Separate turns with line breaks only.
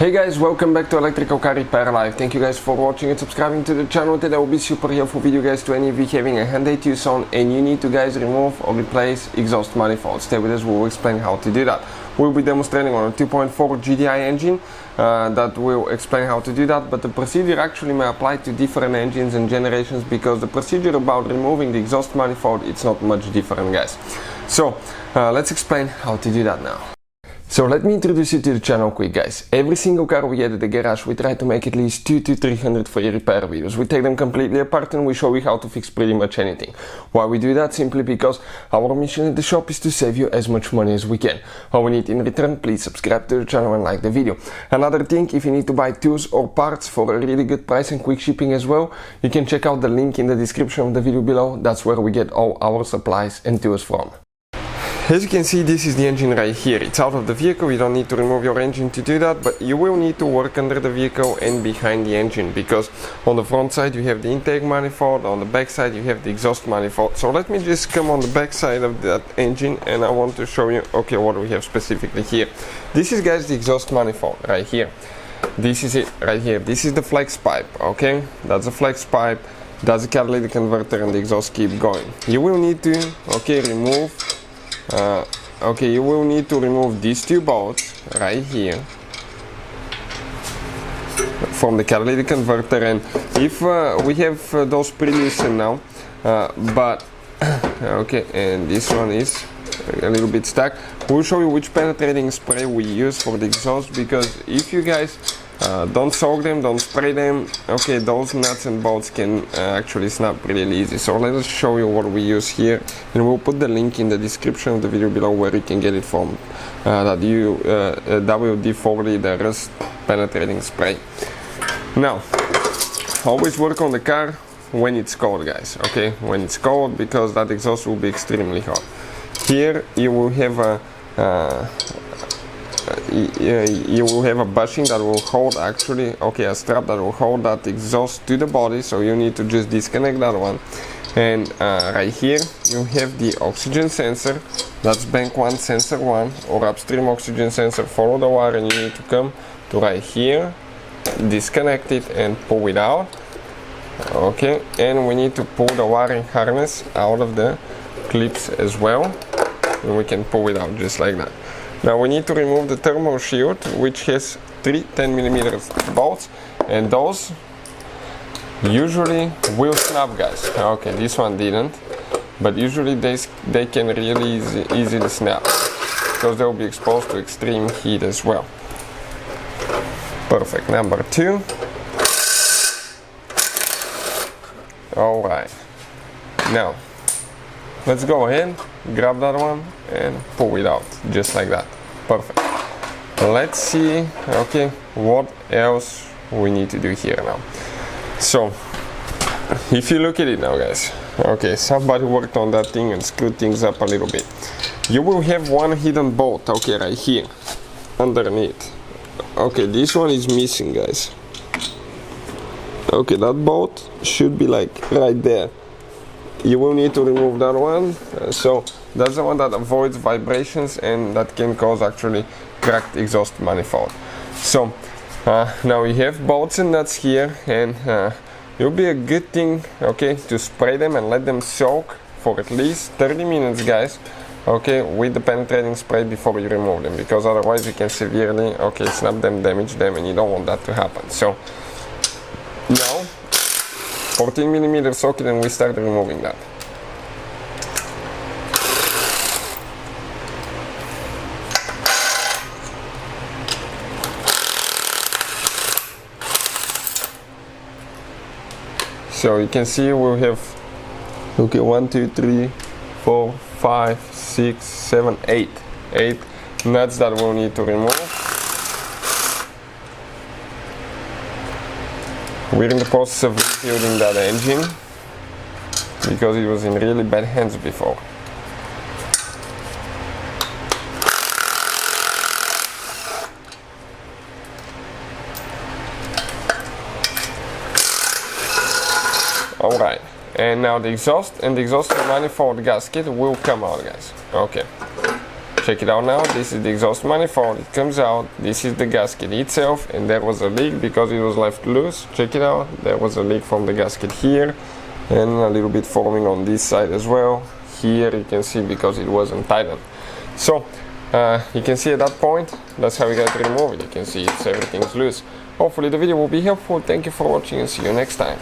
Hey guys, welcome back to Electrical Car Repair Live. Thank you guys for watching and subscribing to the channel. Today will be super helpful video guys to any of you having a Hyundai Tucson and you need to guys remove or replace exhaust manifold. Stay with us, we'll explain how to do that. We'll be demonstrating on a 2.4 GDI engine that will explain how to do that, but the procedure actually may apply to different engines and generations because the procedure about removing the exhaust manifold, it's not much different guys. So let's explain how to do that now. So let me introduce you to the channel quick guys. Every single car we get at the garage, we try to make at least 200 to 300 free repair videos. We take them completely apart and we show you how to fix pretty much anything. Why we do that? Simply because our mission at the shop is to save you as much money as we can. All we need in return, please subscribe to the channel and like the video. Another thing, if you need to buy tools or parts for a really good price and quick shipping as well, you can check out the link in the description of the video below. That's where we get all our supplies and tools from. As you can see, this is the engine right here. It's out of the vehicle. You don't need to remove your engine to do that, but you will need to work under the vehicle and behind the engine because on the front side you have the intake manifold, on the back side you have the exhaust manifold. So let me just come on the back side of that engine and I want to show you what we have specifically here. This is guys the exhaust manifold right here. This is it right here. This is the flex pipe, okay? That's the flex pipe, that's the catalytic converter and the exhaust keep going. You will need to remove you will need to remove these two bolts right here from the catalytic converter, and if we have those pre-loosened now, but and this one is a little bit stuck. We'll show you which penetrating spray we use for the exhaust, because if you guys don't soak them, don't spray them, those nuts and bolts can actually snap really easy. So let us show you what we use here, and we'll put the link in the description of the video below where you can get it from. That WD-40, the rust penetrating spray. Now, always work on the car when it's cold guys, when it's cold, because that exhaust will be extremely hot. Here you will have a bushing that will hold a strap that will hold that exhaust to the body, so you need to just disconnect that one. And right here you have the oxygen sensor. That's bank 1, sensor 1, or upstream oxygen sensor. Follow the wire and you need to come to right here, disconnect it and pull it out. And we need to pull the wiring harness out of the clips as well, and we can pull it out just like that. Now we need to remove the thermal shield, which has 3 10mm bolts, and those usually will snap guys. This one didn't, but usually they can really easily snap because they'll be exposed to extreme heat as well. Perfect. Number 2. Alright, now let's go ahead, grab that one and pull it out just like that. Perfect. Let's see what else we need to do here now. So if you look at it now guys, somebody worked on that thing and screwed things up a little bit. You will have one hidden bolt right here underneath. This one is missing guys. That bolt should be like right there. You will need to remove that one. So that's the one that avoids vibrations and that can cause actually cracked exhaust manifold. So now we have bolts and nuts here, and it will be a good thing to spray them and let them soak for at least 30 minutes guys, with the penetrating spray before you remove them, because otherwise you can severely snap them, damage them, and you don't want that to happen. So now 14mm socket and we start removing that. So you can see we'll have 1, 2, 3, 4, 5, 6, 7, 8 nuts that we'll need to remove. We're in the process of rebuilding that engine because it was in really bad hands before. Alright, and now the exhaust and the exhaust manifold gasket will come out guys. Check it out now. This is the exhaust manifold. It comes out. This is the gasket itself, and there was a leak because it was left loose. Check it out. There was a leak from the gasket here, and a little bit forming on this side as well. Here you can see because it wasn't tightened. So you can see at that point, that's how we got to remove it. You can see everything's loose. Hopefully the video will be helpful. Thank you for watching and see you next time.